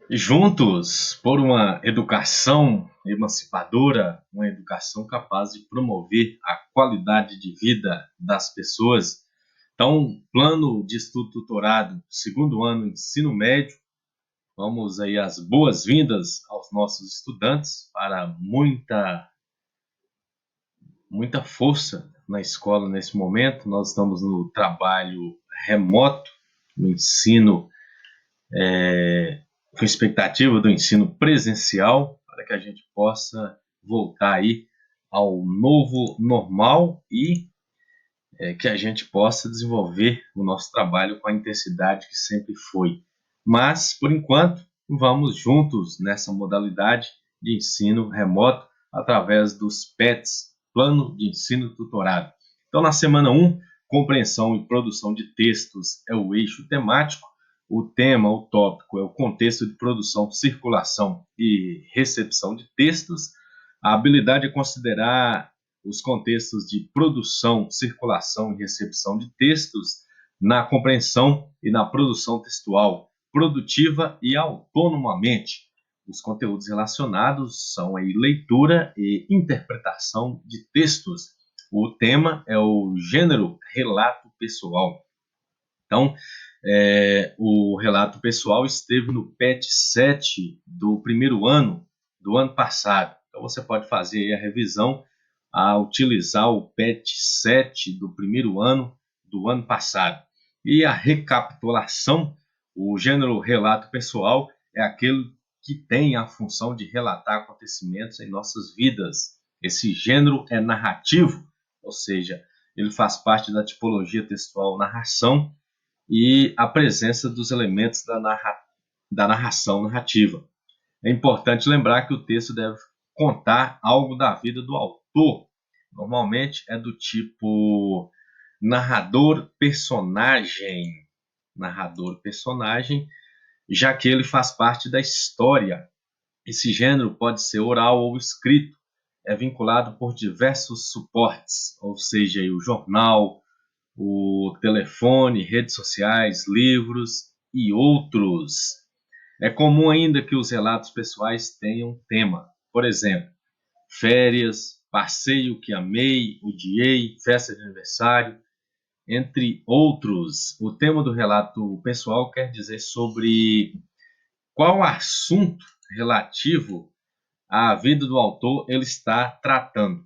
Juntos por uma educação emancipadora, uma educação capaz de promover a qualidade de vida das pessoas. Então, plano de estudo tutorado, segundo ano, ensino médio. Vamos aí as boas-vindas aos nossos estudantes para muita força na escola nesse momento. Nós estamos no trabalho remoto, no ensino com expectativa do ensino presencial, para que a gente possa voltar aí ao novo normal e que a gente possa desenvolver o nosso trabalho com a intensidade que sempre foi. Mas, por enquanto, vamos juntos nessa modalidade de ensino remoto através dos PETs, Plano de Ensino Tutorado. Então, na semana 1, compreensão e produção de textos é o eixo temático. O tema, o tópico é o contexto de produção, circulação e recepção de textos. A habilidade é considerar os contextos de produção, circulação e recepção de textos na compreensão e na produção textual produtiva e autonomamente. Os conteúdos relacionados são aí leitura e interpretação de textos. O tema é o gênero relato pessoal. Então, o relato pessoal esteve no PET 7 do primeiro ano do ano passado. Então, você pode fazer aí a revisão a utilizar o PET 7 do primeiro ano do ano passado. E a recapitulação, o gênero relato pessoal é aquele que tem a função de relatar acontecimentos em nossas vidas. Esse gênero é narrativo, ou seja, ele faz parte da tipologia textual narração e a presença dos elementos da narração narrativa. É importante lembrar que o texto deve contar algo da vida do autor. Normalmente é do tipo narrador-personagem, já que ele faz parte da história. Esse gênero pode ser oral ou escrito, é vinculado por diversos suportes, ou seja, o jornal, o telefone, redes sociais, livros e outros. É comum ainda que os relatos pessoais tenham tema. Por exemplo, férias, passeio que amei, odiei, festa de aniversário, entre outros. O tema do relato pessoal quer dizer sobre qual assunto relativo à vida do autor ele está tratando.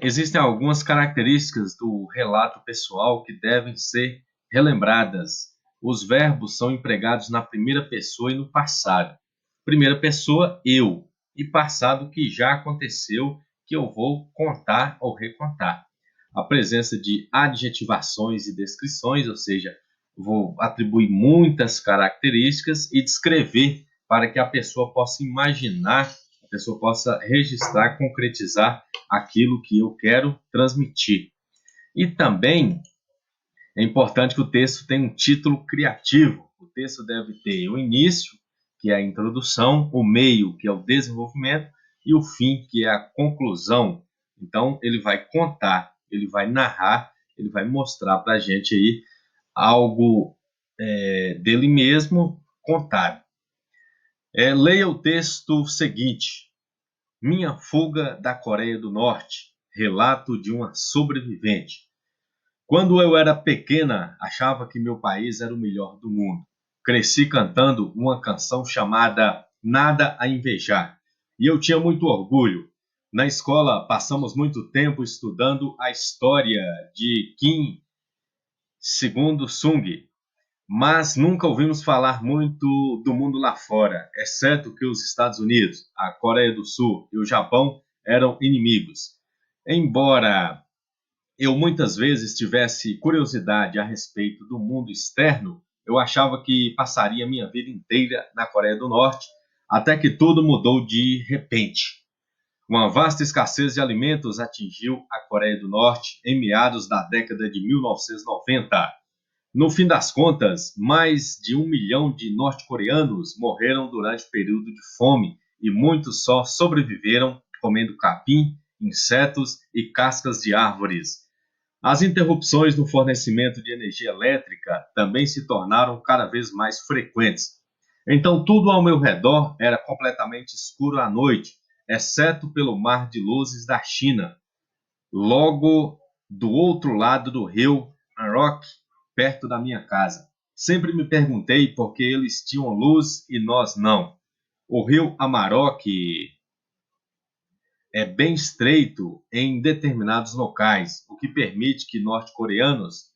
Existem algumas características do relato pessoal que devem ser relembradas. Os verbos são empregados na primeira pessoa e no passado. Primeira pessoa, eu, e passado, que já aconteceu, que eu vou contar ou recontar. A presença de adjetivações e descrições, ou seja, vou atribuir muitas características e descrever para que a pessoa possa imaginar, a pessoa possa registrar, concretizar aquilo que eu quero transmitir. E também é importante que o texto tenha um título criativo. O texto deve ter o início, que é a introdução, o meio, que é o desenvolvimento, e o fim, que é a conclusão. Então, ele vai contar, ele vai narrar, ele vai mostrar para a gente aí algo dele mesmo contado. Leia o texto seguinte: Minha fuga da Coreia do Norte, relato de uma sobrevivente. Quando eu era pequena, achava que meu país era o melhor do mundo. Cresci cantando uma canção chamada Nada a Invejar, e eu tinha muito orgulho. Na escola, passamos muito tempo estudando a história de Kim Il-sung, mas nunca ouvimos falar muito do mundo lá fora, exceto que os Estados Unidos, a Coreia do Sul e o Japão eram inimigos. Embora eu muitas vezes tivesse curiosidade a respeito do mundo externo, eu achava que passaria minha vida inteira na Coreia do Norte, até que tudo mudou de repente. Uma vasta escassez de alimentos atingiu a Coreia do Norte em meados da década de 1990. No fim das contas, mais de 1 milhão de norte-coreanos morreram durante o período de fome e muitos só sobreviveram comendo capim, insetos e cascas de árvores. As interrupções no fornecimento de energia elétrica também se tornaram cada vez mais frequentes. Então tudo ao meu redor era completamente escuro à noite, exceto pelo mar de luzes da China, logo do outro lado do rio Arak, perto da minha casa. Sempre me perguntei por que eles tinham luz e nós não. O rio Amarok é bem estreito em determinados locais, o que permite que norte-coreanos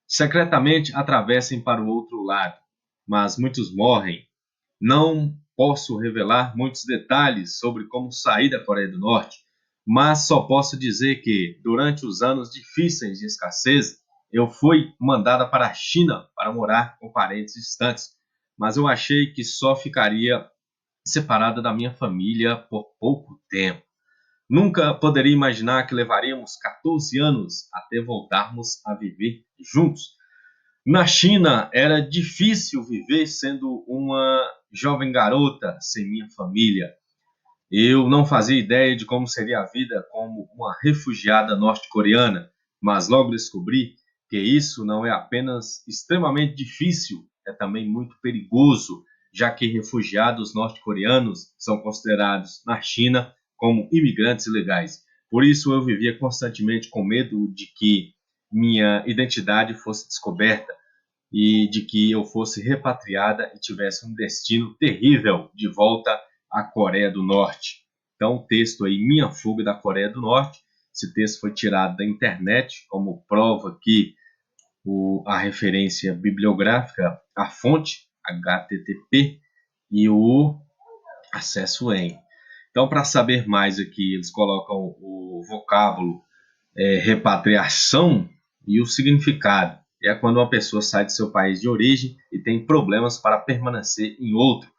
secretamente atravessem para o outro lado, mas muitos morrem. Não posso revelar muitos detalhes sobre como sair da Coreia do Norte, mas só posso dizer que, durante os anos difíceis de escassez, eu fui mandada para a China para morar com parentes distantes, mas eu achei que só ficaria separada da minha família por pouco tempo. Nunca poderia imaginar que levaríamos 14 anos até voltarmos a viver juntos. Na China era difícil viver sendo uma jovem garota sem minha família. Eu não fazia ideia de como seria a vida como uma refugiada norte-coreana, mas logo descobri que isso não é apenas extremamente difícil, é também muito perigoso, já que refugiados norte-coreanos são considerados na China como imigrantes ilegais. Por isso eu vivia constantemente com medo de que minha identidade fosse descoberta e de que eu fosse repatriada e tivesse um destino terrível de volta à Coreia do Norte. Então, o texto aí, Minha Fuga da Coreia do Norte, esse texto foi tirado da internet, como prova aqui a referência bibliográfica, a fonte, HTTP, e o acesso em. Então, para saber mais aqui, eles colocam o vocábulo repatriação e o significado. É quando uma pessoa sai do seu país de origem e tem problemas para permanecer em outro.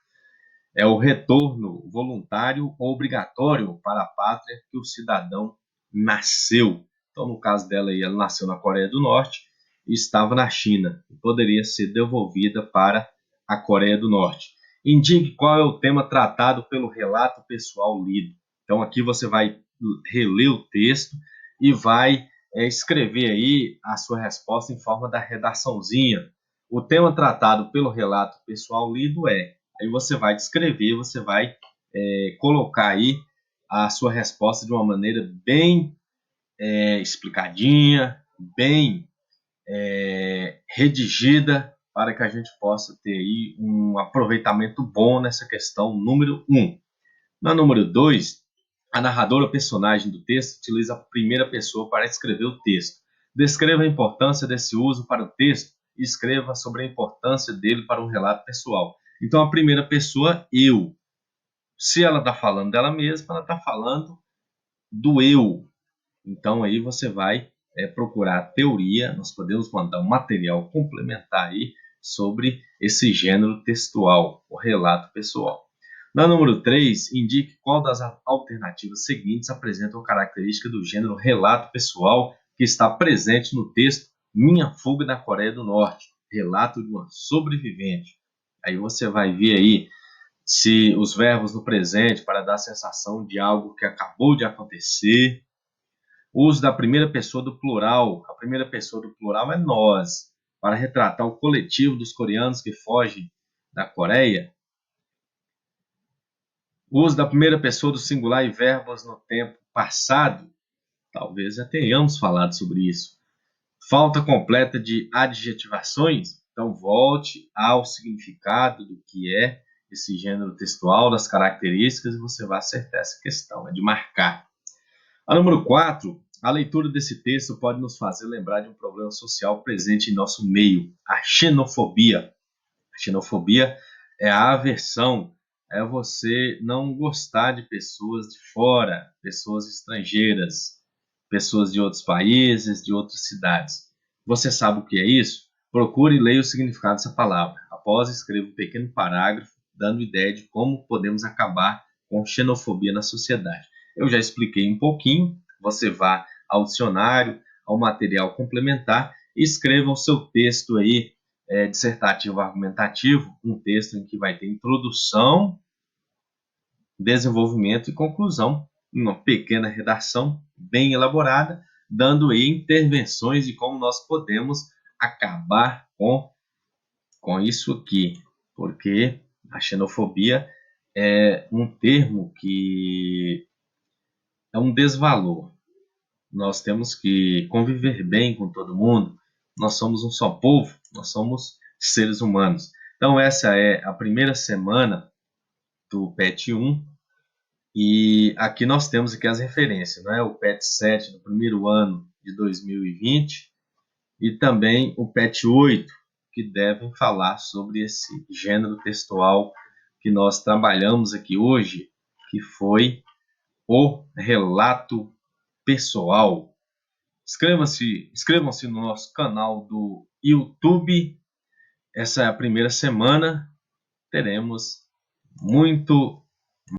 É o retorno voluntário ou obrigatório para a pátria que o cidadão nasceu. Então, no caso dela, ela nasceu na Coreia do Norte e estava na China e poderia ser devolvida para a Coreia do Norte. Indique qual é o tema tratado pelo relato pessoal lido. Então, aqui você vai reler o texto e vai escrever aí a sua resposta em forma da redaçãozinha. O tema tratado pelo relato pessoal lido é. Aí você vai descrever, você vai colocar aí a sua resposta de uma maneira bem explicadinha, bem redigida, para que a gente possa ter aí um aproveitamento bom nessa questão número 1. Na número 2, a narradora personagem do texto utiliza a primeira pessoa para escrever o texto. Descreva a importância desse uso para o texto e escreva sobre a importância dele para um relato pessoal. Então, a primeira pessoa, eu. Se ela está falando dela mesma, ela está falando do eu. Então, aí você vai procurar a teoria, nós podemos mandar um material complementar aí sobre esse gênero textual, o relato pessoal. Na número 3, indique qual das alternativas seguintes apresenta a característica do gênero relato pessoal que está presente no texto Minha Fuga da Coreia do Norte, relato de uma sobrevivente. Aí você vai ver aí se os verbos no presente para dar a sensação de algo que acabou de acontecer. O uso da primeira pessoa do plural. A primeira pessoa do plural é nós, para retratar o coletivo dos coreanos que fogem da Coreia. O uso da primeira pessoa do singular e verbos no tempo passado. Talvez já tenhamos falado sobre isso. Falta completa de adjetivações. Então, volte ao significado do que é esse gênero textual, das características, e você vai acertar essa questão, é de marcar. A número 4, a leitura desse texto pode nos fazer lembrar de um problema social presente em nosso meio, a xenofobia. A xenofobia é a aversão, é você não gostar de pessoas de fora, pessoas estrangeiras, pessoas de outros países, de outras cidades. Você sabe o que é isso? Procure e leia o significado dessa palavra. Após, escreva um pequeno parágrafo dando ideia de como podemos acabar com xenofobia na sociedade. Eu já expliquei um pouquinho, você vá ao dicionário, ao material complementar e escreva o seu texto aí, dissertativo argumentativo, um texto em que vai ter introdução, desenvolvimento e conclusão, uma pequena redação bem elaborada, dando aí intervenções de como nós podemos acabar com isso aqui, porque A xenofobia é um termo que é um desvalor. Nós temos que conviver bem com todo mundo. Nós somos um só povo, nós somos seres humanos. Então, essa é a primeira semana do PET 1. E aqui nós temos aqui as referências, né? O PET 7 do primeiro ano de 2020 e também o PET 8, que devem falar sobre esse gênero textual que nós trabalhamos aqui hoje, que foi o relato pessoal. Inscrevam-se no nosso canal do YouTube. Essa é a primeira semana. Teremos muito